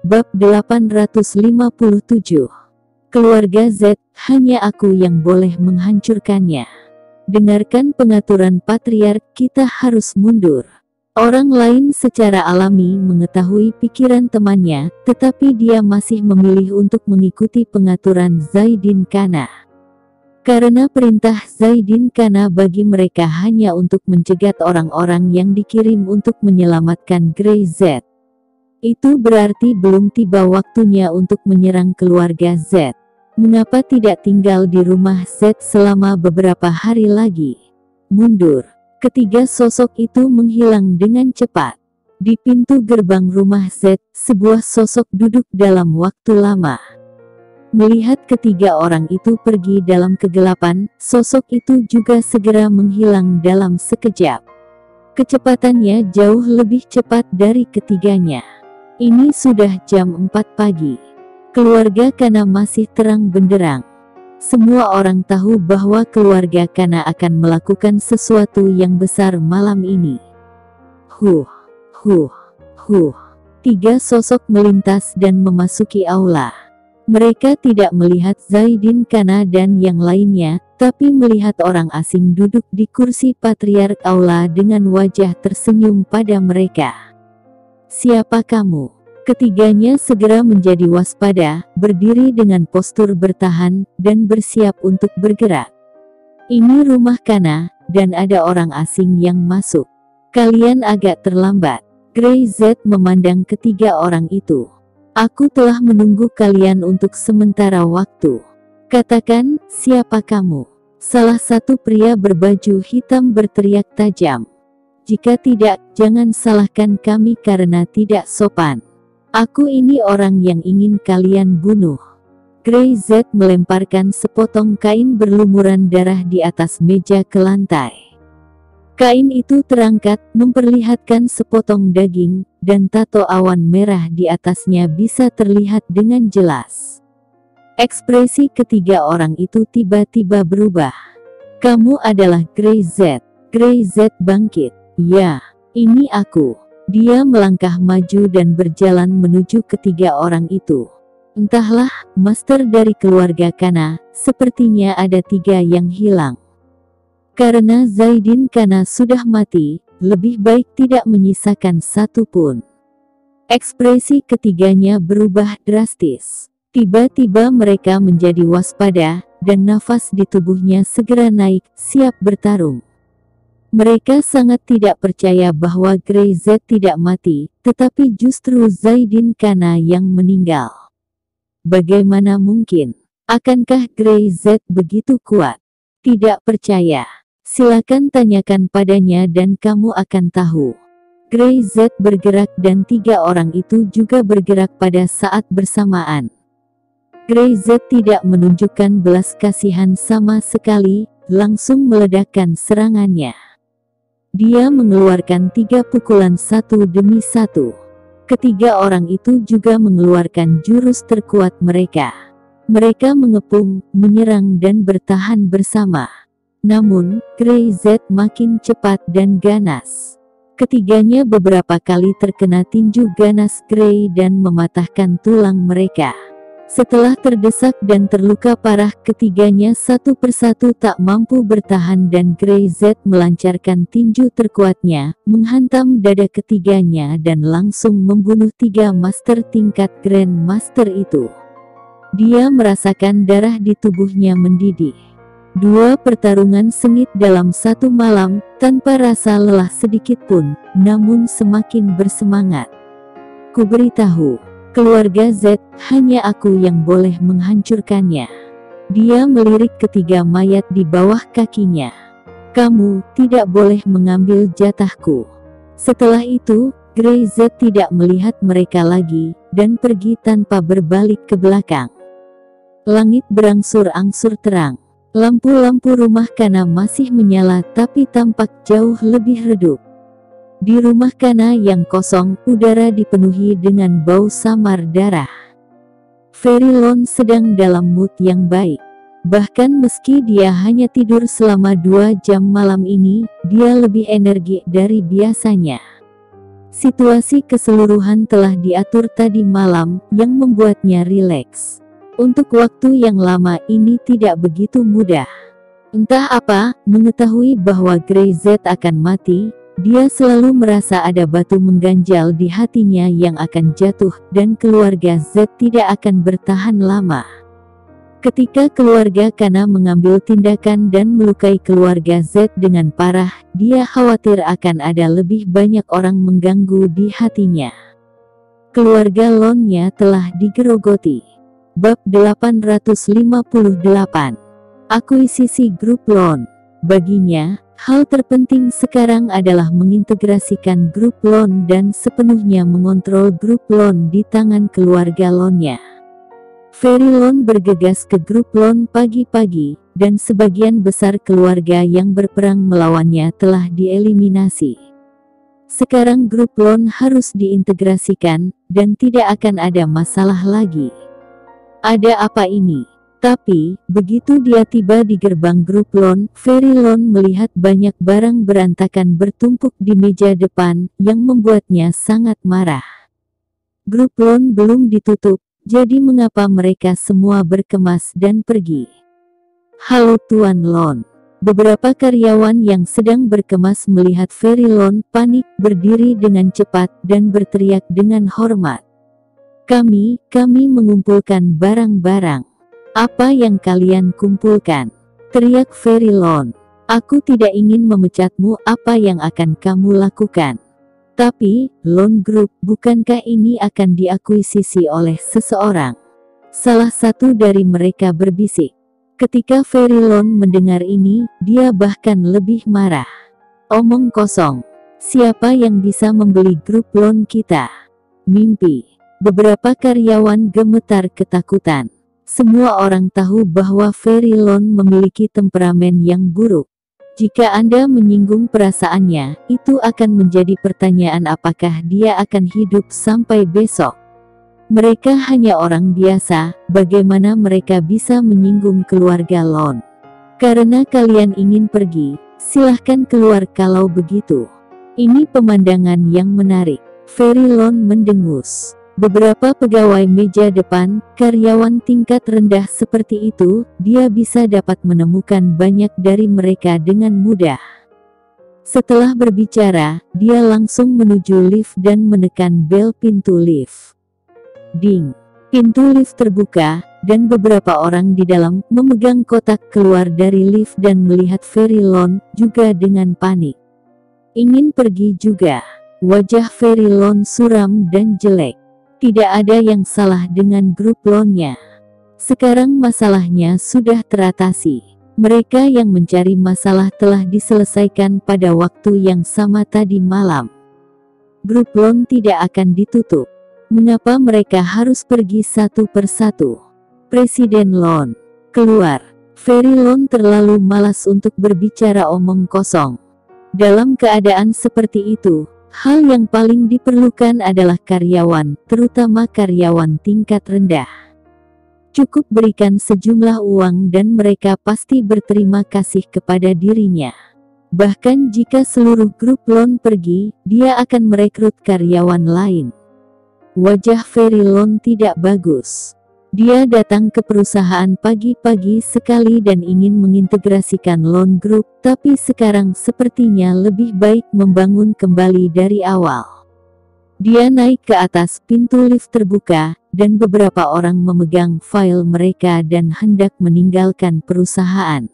Bab 857. Keluarga Z, hanya aku yang boleh menghancurkannya. Dengarkan pengaturan patriark, kita harus mundur. Orang lain secara alami mengetahui pikiran temannya, tetapi dia masih memilih untuk mengikuti pengaturan Zaidin Kana. Karena perintah Zaidin Kana bagi mereka hanya untuk mencegat orang-orang yang dikirim untuk menyelamatkan Grey Z. Itu berarti belum tiba waktunya untuk menyerang keluarga Z. Mengapa tidak tinggal di rumah Z selama beberapa hari lagi? Mundur. Ketiga sosok itu menghilang dengan cepat. Di pintu gerbang rumah Z, sebuah sosok duduk dalam waktu lama. Melihat ketiga orang itu pergi dalam kegelapan, sosok itu juga segera menghilang dalam sekejap. Kecepatannya jauh lebih cepat dari ketiganya. Ini sudah jam 4 pagi. Keluarga Kana masih terang benderang. Semua orang tahu bahwa keluarga Kana akan melakukan sesuatu yang besar malam ini. Tiga sosok melintas dan memasuki aula. Mereka tidak melihat Zaidin Kana dan yang lainnya, tapi melihat orang asing duduk di kursi patriark aula dengan wajah tersenyum pada mereka. Siapa kamu? Ketiganya segera menjadi waspada, berdiri dengan postur bertahan, dan bersiap untuk bergerak. Ini rumah Kana, dan ada orang asing yang masuk. Kalian agak terlambat. Grey Z memandang ketiga orang itu. Aku telah menunggu kalian untuk sementara waktu. Katakan, siapa kamu? Salah satu pria berbaju hitam berteriak tajam. Jika tidak, jangan salahkan kami karena tidak sopan. Aku ini orang yang ingin kalian bunuh. Grey Z melemparkan sepotong kain berlumuran darah di atas meja ke lantai. Kain itu terangkat, memperlihatkan sepotong daging, dan tato awan merah di atasnya bisa terlihat dengan jelas. Ekspresi ketiga orang itu tiba-tiba berubah. Kamu adalah Grey Z. Grey Z bangkit. Ya, ini aku. Dia melangkah maju dan berjalan menuju ketiga orang itu. Entahlah, master dari keluarga Kana, sepertinya ada tiga yang hilang. Karena Zaidin Kana sudah mati, lebih baik tidak menyisakan satu pun. Ekspresi ketiganya berubah drastis. Tiba-tiba mereka menjadi waspada, dan nafas di tubuhnya segera naik, siap bertarung. Mereka sangat tidak percaya bahwa Grey Z tidak mati, tetapi justru Zaidin Kana yang meninggal. Bagaimana mungkin? Akankah Grey Z begitu kuat? Tidak percaya. Silakan tanyakan padanya dan kamu akan tahu. Grey Z bergerak dan tiga orang itu juga bergerak pada saat bersamaan. Grey Z tidak menunjukkan belas kasihan sama sekali, langsung meledakkan serangannya. Dia mengeluarkan 3 pukulan satu demi satu. Ketiga orang itu juga mengeluarkan jurus terkuat mereka. Mereka mengepung, menyerang dan bertahan bersama. Namun, Grey Z makin cepat dan ganas. Ketiganya beberapa kali terkena tinju ganas Grey dan mematahkan tulang mereka. Setelah terdesak dan terluka parah, ketiganya satu persatu tak mampu bertahan dan Grey Z melancarkan tinju terkuatnya, menghantam dada ketiganya dan langsung membunuh 3 master tingkat Grand Master itu. Dia merasakan darah di tubuhnya mendidih. 2 pertarungan sengit dalam satu malam, tanpa rasa lelah sedikit pun, namun semakin bersemangat. Kuberitahu. Keluarga Z, hanya aku yang boleh menghancurkannya. Dia melirik ketiga mayat di bawah kakinya. Kamu tidak boleh mengambil jatahku. Setelah itu, Grey Z tidak melihat mereka lagi, dan pergi tanpa berbalik ke belakang. Langit berangsur-angsur terang. Lampu-lampu rumah Kana masih menyala tapi tampak jauh lebih redup. Di rumah Kana yang kosong, udara dipenuhi dengan bau samar darah. Ferilon sedang dalam mood yang baik. Bahkan meski dia hanya tidur selama 2 jam malam ini, dia lebih energi dari biasanya. Situasi keseluruhan telah diatur tadi malam, yang membuatnya rileks. Untuk waktu yang lama ini tidak begitu mudah. Entah apa, mengetahui bahwa Grey Z akan mati, dia selalu merasa ada batu mengganjal di hatinya yang akan jatuh, dan keluarga Z tidak akan bertahan lama. Ketika keluarga Kana mengambil tindakan dan melukai keluarga Z dengan parah, dia khawatir akan ada lebih banyak orang mengganggu di hatinya. Keluarga Lon-nya telah digerogoti. Bab 858. Akuisisi grup Lon. Baginya, hal terpenting sekarang adalah mengintegrasikan grup Lon dan sepenuhnya mengontrol grup Lon di tangan keluarga Lon-nya. Fairy Lon bergegas ke grup Lon pagi-pagi, dan sebagian besar keluarga yang berperang melawannya telah dieliminasi. Sekarang grup Lon harus diintegrasikan, dan tidak akan ada masalah lagi. Ada apa ini? Tapi, begitu dia tiba di gerbang grup Lon, Fairy Lon melihat banyak barang berantakan bertumpuk di meja depan, yang membuatnya sangat marah. Grup Lon belum ditutup, jadi mengapa mereka semua berkemas dan pergi? Halo Tuan Lon. Beberapa karyawan yang sedang berkemas melihat Fairy Lon panik berdiri dengan cepat dan berteriak dengan hormat. Kami mengumpulkan barang-barang. Apa yang kalian kumpulkan? Teriak Fairy Lon. Aku tidak ingin memecatmu, apa yang akan kamu lakukan? Tapi, Lon Group, bukankah ini akan diakuisisi oleh seseorang? Salah satu dari mereka berbisik. Ketika Fairy Lon mendengar ini, dia bahkan lebih marah. Omong kosong. Siapa yang bisa membeli grup Lon kita? Mimpi. Beberapa karyawan gemetar ketakutan. Semua orang tahu bahwa Fairy Lon memiliki temperamen yang buruk. Jika Anda menyinggung perasaannya, itu akan menjadi pertanyaan apakah dia akan hidup sampai besok. Mereka hanya orang biasa, bagaimana mereka bisa menyinggung keluarga Lon? Karena kalian ingin pergi, silahkan keluar kalau begitu. Ini pemandangan yang menarik. Fairy Lon mendengus. Beberapa pegawai meja depan, karyawan tingkat rendah seperti itu, dia bisa dapat menemukan banyak dari mereka dengan mudah. Setelah berbicara, dia langsung menuju lift dan menekan bel pintu lift. Ding! Pintu lift terbuka, dan beberapa orang di dalam memegang kotak keluar dari lift dan melihat Fairy Lon, juga dengan panik. Ingin pergi juga. Wajah Fairy Lon suram dan jelek. Tidak ada yang salah dengan grup Lon-nya. Sekarang masalahnya sudah teratasi. Mereka yang mencari masalah telah diselesaikan pada waktu yang sama tadi malam. Grup Lon tidak akan ditutup. Mengapa mereka harus pergi satu persatu? Presiden Lon, keluar. Fairy Lon terlalu malas untuk berbicara omong kosong. Dalam keadaan seperti itu, hal yang paling diperlukan adalah karyawan, terutama karyawan tingkat rendah. Cukup berikan sejumlah uang dan mereka pasti berterima kasih kepada dirinya. Bahkan jika seluruh grup Lon pergi, dia akan merekrut karyawan lain. Wajah Fairy Lon tidak bagus. Dia datang ke perusahaan pagi-pagi sekali dan ingin mengintegrasikan Lon Group, tapi sekarang sepertinya lebih baik membangun kembali dari awal. Dia naik ke atas, pintu lift terbuka, dan beberapa orang memegang file mereka dan hendak meninggalkan perusahaan.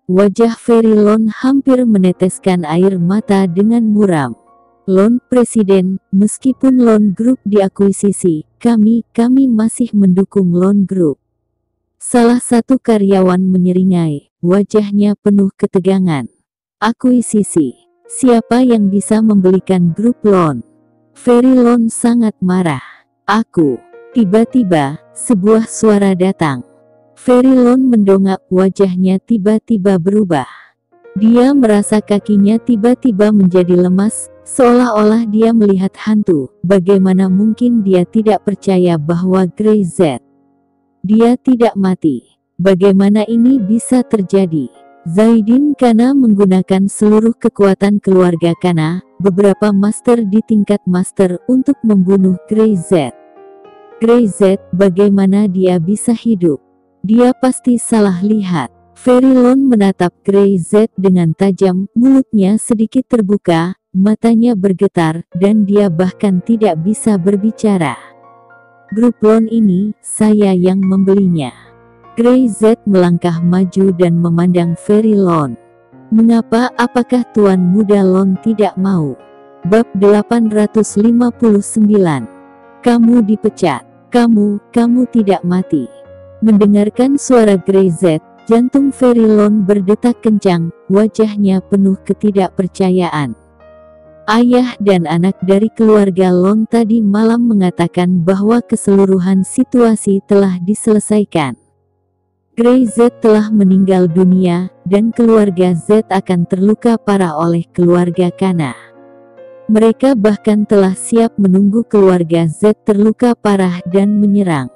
Wajah Fairy Lon hampir meneteskan air mata dengan muram. Lon Presiden, meskipun Lon Group diakuisisi, kami masih mendukung Lon Group. Salah satu karyawan menyeringai, wajahnya penuh ketegangan. Akuisisi, siapa yang bisa membelikan grup Lon? Fairy Lon sangat marah. Aku. Tiba-tiba, sebuah suara datang. Fairy Lon mendongak, wajahnya tiba-tiba berubah. Dia merasa kakinya tiba-tiba menjadi lemas, seolah-olah dia melihat hantu. Bagaimana mungkin dia tidak percaya bahwa Grey Z? Dia tidak mati. Bagaimana ini bisa terjadi? Zaidin Kana menggunakan seluruh kekuatan keluarga Kana, beberapa master di tingkat master untuk membunuh Grey Z. Grey Z, bagaimana dia bisa hidup? Dia pasti salah lihat. Verilon menatap Grey Z dengan tajam, mulutnya sedikit terbuka, matanya bergetar, dan dia bahkan tidak bisa berbicara. Grup Lon ini, saya yang membelinya. Grey Z melangkah maju dan memandang Verilon. Mengapa? Apakah Tuan Muda Lon tidak mau? Bab 859. Kamu dipecat. Kamu tidak mati. Mendengarkan suara Grey Z, jantung Verilon berdetak kencang, wajahnya penuh ketidakpercayaan. Ayah dan anak dari keluarga Lon tadi malam mengatakan bahwa keseluruhan situasi telah diselesaikan. Grey Z telah meninggal dunia, dan keluarga Z akan terluka parah oleh keluarga Kana. Mereka bahkan telah siap menunggu keluarga Z terluka parah dan menyerang.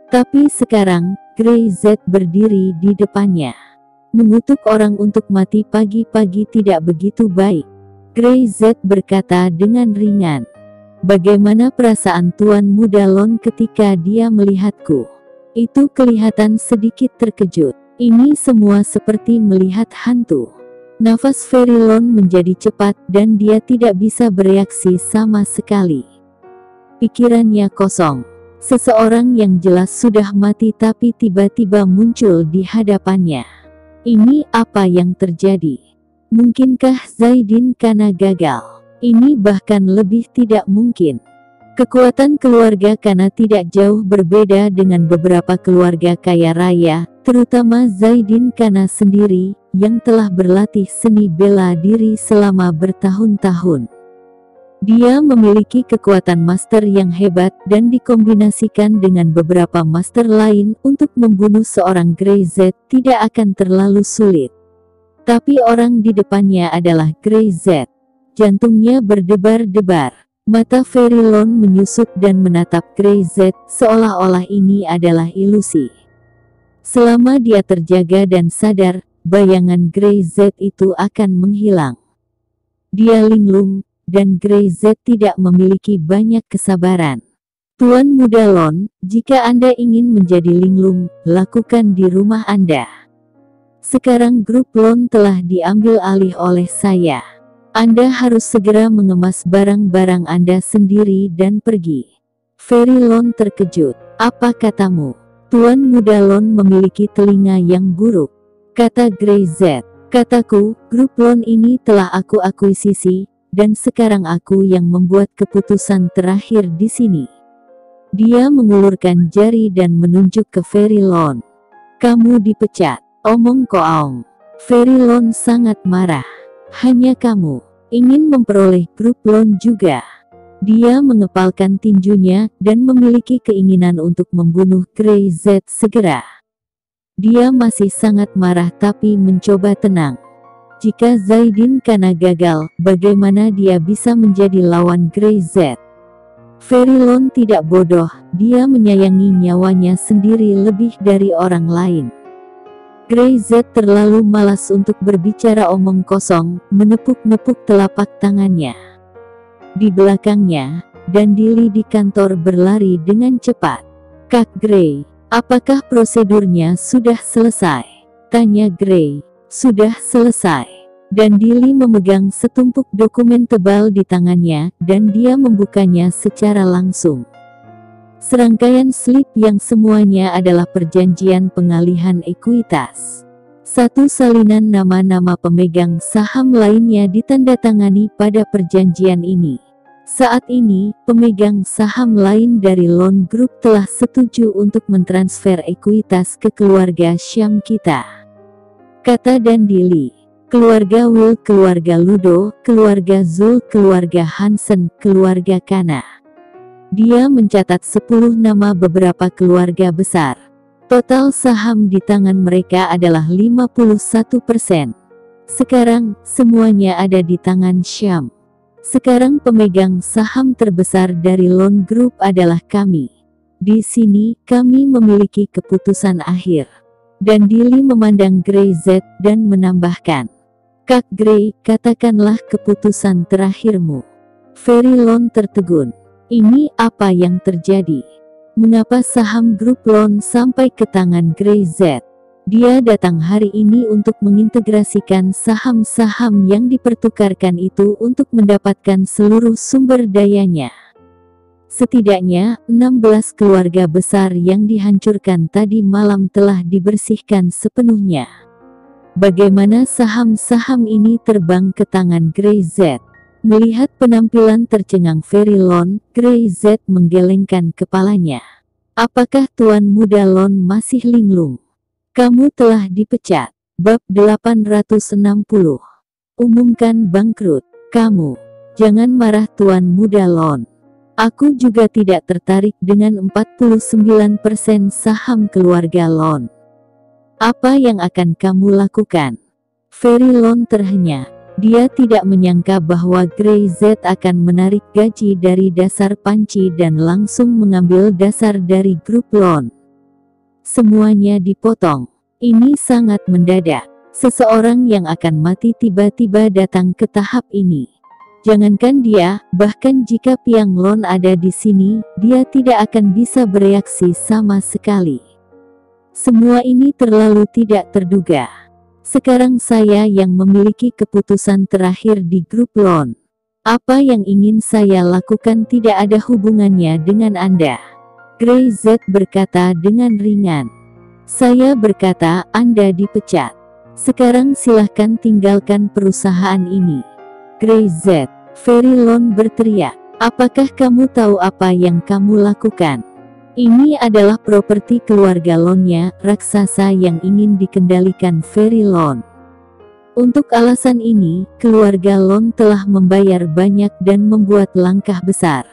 Tapi sekarang, Grey Z berdiri di depannya. Mengutuk orang untuk mati pagi-pagi tidak begitu baik. Grey Z berkata dengan ringan. Bagaimana perasaan Tuan Muda Lon ketika dia melihatku? Itu kelihatan sedikit terkejut. Ini semua seperti melihat hantu. Nafas Verilon menjadi cepat dan dia tidak bisa bereaksi sama sekali. Pikirannya kosong. Seseorang yang jelas sudah mati tapi tiba-tiba muncul di hadapannya. Ini apa yang terjadi? Mungkinkah Zaidin Kana gagal? Ini bahkan lebih tidak mungkin. Kekuatan keluarga Kana tidak jauh berbeda dengan beberapa keluarga kaya raya, terutama Zaidin Kana sendiri, yang telah berlatih seni bela diri selama bertahun-tahun. Dia memiliki kekuatan master yang hebat dan dikombinasikan dengan beberapa master lain untuk membunuh seorang Grey Z tidak akan terlalu sulit. Tapi orang di depannya adalah Grey Z. Jantungnya berdebar-debar. Mata Verilon menyusut dan menatap Grey Z seolah-olah ini adalah ilusi. Selama dia terjaga dan sadar, bayangan Grey Z itu akan menghilang. Dia linglung, dan Grey Z tidak memiliki banyak kesabaran. Tuan Muda Lon, jika Anda ingin menjadi linglung, lakukan di rumah Anda. Sekarang grup Lon telah diambil alih oleh saya. Anda harus segera mengemas barang-barang Anda sendiri dan pergi. Verilon terkejut. Apa katamu? Tuan Muda Lon memiliki telinga yang buruk. Kata Grey Z. Kataku, grup Lon ini telah aku akuisisi, dan sekarang aku yang membuat keputusan terakhir di sini. Dia mengulurkan jari dan menunjuk ke Verilon. Kamu dipecat. Omong koong. Verilon sangat marah. Hanya kamu ingin memperoleh grup Lon juga. Dia mengepalkan tinjunya dan memiliki keinginan untuk membunuh Grey Z segera. Dia masih sangat marah tapi mencoba tenang. Jika Zaidin Kana gagal, bagaimana dia bisa menjadi lawan Grey Z? Verilon tidak bodoh, dia menyayangi nyawanya sendiri lebih dari orang lain. Grey Z terlalu malas untuk berbicara omong kosong, menepuk-nepuk telapak tangannya. Di belakangnya, Dandili di kantor berlari dengan cepat. Kak Grey, apakah prosedurnya sudah selesai? Tanya Grey. Sudah selesai. Dandili memegang setumpuk dokumen tebal di tangannya, dan dia membukanya secara langsung. Serangkaian slip yang semuanya adalah perjanjian pengalihan ekuitas. Satu salinan nama-nama pemegang saham lainnya ditandatangani pada perjanjian ini. Saat ini, pemegang saham lain dari Lon Group telah setuju untuk mentransfer ekuitas ke keluarga Syam kita. Kata Dandili. Keluarga Will, keluarga Ludo, keluarga Zul, keluarga Hansen, keluarga Kana. Dia mencatat 10 nama beberapa keluarga besar. Total saham di tangan mereka adalah 51%. Sekarang, semuanya ada di tangan Syam. Sekarang pemegang saham terbesar dari Lon Group adalah kami. Di sini, kami memiliki keputusan akhir. Dandili memandang Grey Z dan menambahkan. Kak Gray, katakanlah keputusan terakhirmu. Verilon tertegun. Ini apa yang terjadi? Mengapa saham grup Lon sampai ke tangan Gray Z? Dia datang hari ini untuk mengintegrasikan saham-saham yang dipertukarkan itu untuk mendapatkan seluruh sumber dayanya. Setidaknya, 16 keluarga besar yang dihancurkan tadi malam telah dibersihkan sepenuhnya. Bagaimana saham-saham ini terbang ke tangan Gray Z? Melihat penampilan tercengang Verilon, Gray Z menggelengkan kepalanya. Apakah Tuan Muda Lon masih linglung? Kamu telah dipecat. Bab 860. Umumkan bangkrut. Kamu. Jangan marah Tuan Muda Lon. Aku juga tidak tertarik dengan 49% saham keluarga Lon. Apa yang akan kamu lakukan? Verilon terhenyak. Dia tidak menyangka bahwa Gray Z akan menarik gaji dari dasar panci dan langsung mengambil dasar dari grup Lon. Semuanya dipotong. Ini sangat mendadak. Seseorang yang akan mati tiba-tiba datang ke tahap ini. Jangankan dia, bahkan jika Piang Lon ada di sini, dia tidak akan bisa bereaksi sama sekali. Semua ini terlalu tidak terduga. Sekarang saya yang memiliki keputusan terakhir di grup Lon. Apa yang ingin saya lakukan tidak ada hubungannya dengan Anda. Gray Z berkata dengan ringan. Saya berkata Anda dipecat. Sekarang silahkan tinggalkan perusahaan ini. Gray Z. Verilon berteriak. Apakah kamu tahu apa yang kamu lakukan? Ini adalah properti keluarga Lonnya, raksasa yang ingin dikendalikan Verilon. Untuk alasan ini, keluarga Lon telah membayar banyak dan membuat langkah besar.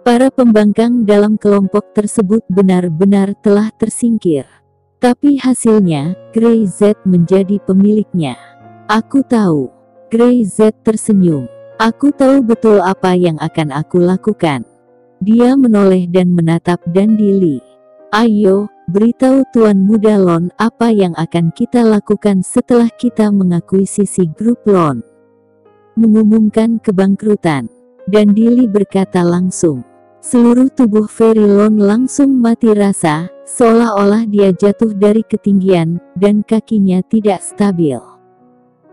Para pembangkang dalam kelompok tersebut benar-benar telah tersingkir. Tapi hasilnya, Gray Z menjadi pemiliknya. Aku tahu. Gray Z tersenyum. Aku tahu betul apa yang akan aku lakukan. Dia menoleh dan menatap Dandili. Ayo, beritahu Tuan Muda Lon apa yang akan kita lakukan setelah kita mengakuisisi grup Lon. Mengumumkan kebangkrutan. Dandili berkata langsung. Seluruh tubuh Verilon langsung mati rasa, seolah-olah dia jatuh dari ketinggian, dan kakinya tidak stabil.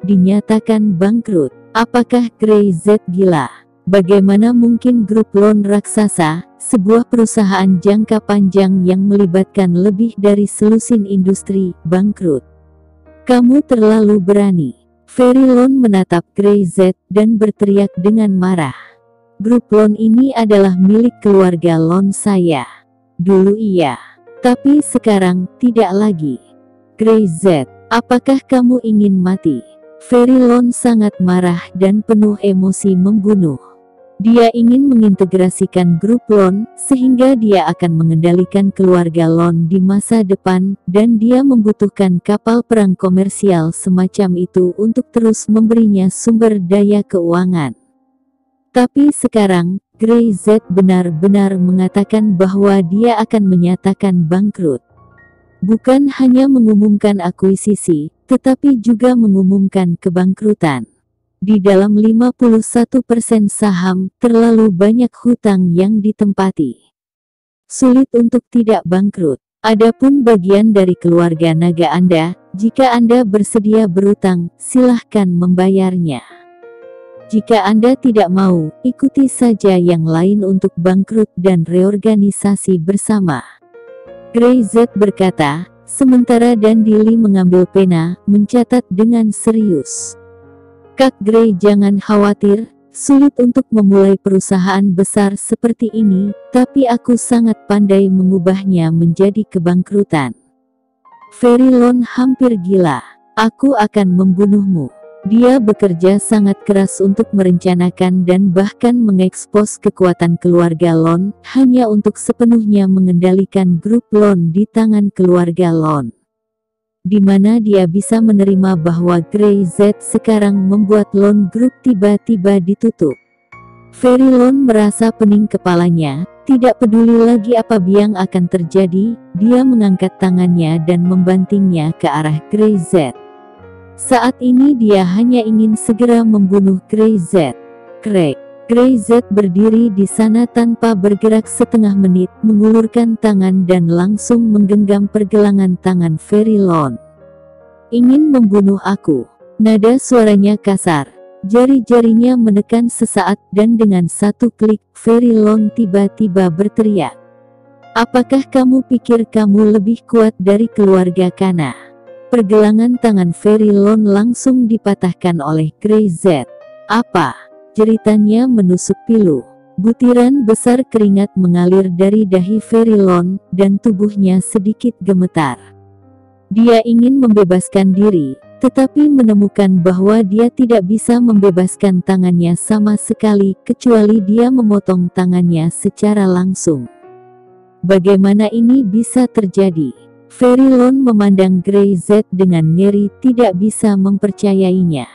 Dinyatakan bangkrut. Apakah Gray Z gila? Bagaimana mungkin grup Lon raksasa, sebuah perusahaan jangka panjang yang melibatkan lebih dari selusin industri, bangkrut? Kamu terlalu berani. Verilon menatap Gray Z dan berteriak dengan marah. Grup Lon ini adalah milik keluarga Lon saya. Dulu iya. Tapi sekarang, tidak lagi. Gray Z, apakah kamu ingin mati? Verilon sangat marah dan penuh emosi membunuh. Dia ingin mengintegrasikan grup Lon, sehingga dia akan mengendalikan keluarga Lon di masa depan, dan dia membutuhkan kapal perang komersial semacam itu untuk terus memberinya sumber daya keuangan. Tapi sekarang, Gray Z benar-benar mengatakan bahwa dia akan menyatakan bangkrut. Bukan hanya mengumumkan akuisisi, tetapi juga mengumumkan kebangkrutan. Di dalam 51% saham, terlalu banyak hutang yang ditempati. Sulit untuk tidak bangkrut. Adapun bagian dari keluarga naga Anda, jika Anda bersedia berutang, silahkan membayarnya. Jika Anda tidak mau, ikuti saja yang lain untuk bangkrut dan reorganisasi bersama. Gray Z berkata, sementara Dandili mengambil pena, mencatat dengan serius. Kak Gray, jangan khawatir, sulit untuk memulai perusahaan besar seperti ini, tapi aku sangat pandai mengubahnya menjadi kebangkrutan. Verilon hampir gila. Aku akan membunuhmu. Dia bekerja sangat keras untuk merencanakan dan bahkan mengekspos kekuatan keluarga Lon, hanya untuk sepenuhnya mengendalikan grup Lon di tangan keluarga Lon. Di mana dia bisa menerima bahwa Gray Z sekarang membuat Lon Group tiba-tiba ditutup. Verilon merasa pening kepalanya, tidak peduli lagi apa yang akan terjadi, dia mengangkat tangannya dan membantingnya ke arah Gray Z. Saat ini dia hanya ingin segera membunuh Grey Z. Krek. Grey Z berdiri di sana tanpa bergerak setengah menit, mengulurkan tangan dan langsung menggenggam pergelangan tangan Verilon. Ingin membunuh aku. Nada suaranya kasar. Jari-jarinya menekan sesaat dan dengan satu klik, Verilon tiba-tiba berteriak. Apakah kamu pikir kamu lebih kuat dari keluarga Kana? Pergelangan tangan Verilon langsung dipatahkan oleh Grey Z. Apa? Jeritannya menusuk pilu. Butiran besar keringat mengalir dari dahi Verilon, dan tubuhnya sedikit gemetar. Dia ingin membebaskan diri, tetapi menemukan bahwa dia tidak bisa membebaskan tangannya sama sekali kecuali dia memotong tangannya secara langsung. Bagaimana ini bisa terjadi? Verilon memandang Grey Z dengan ngeri, tidak bisa mempercayainya.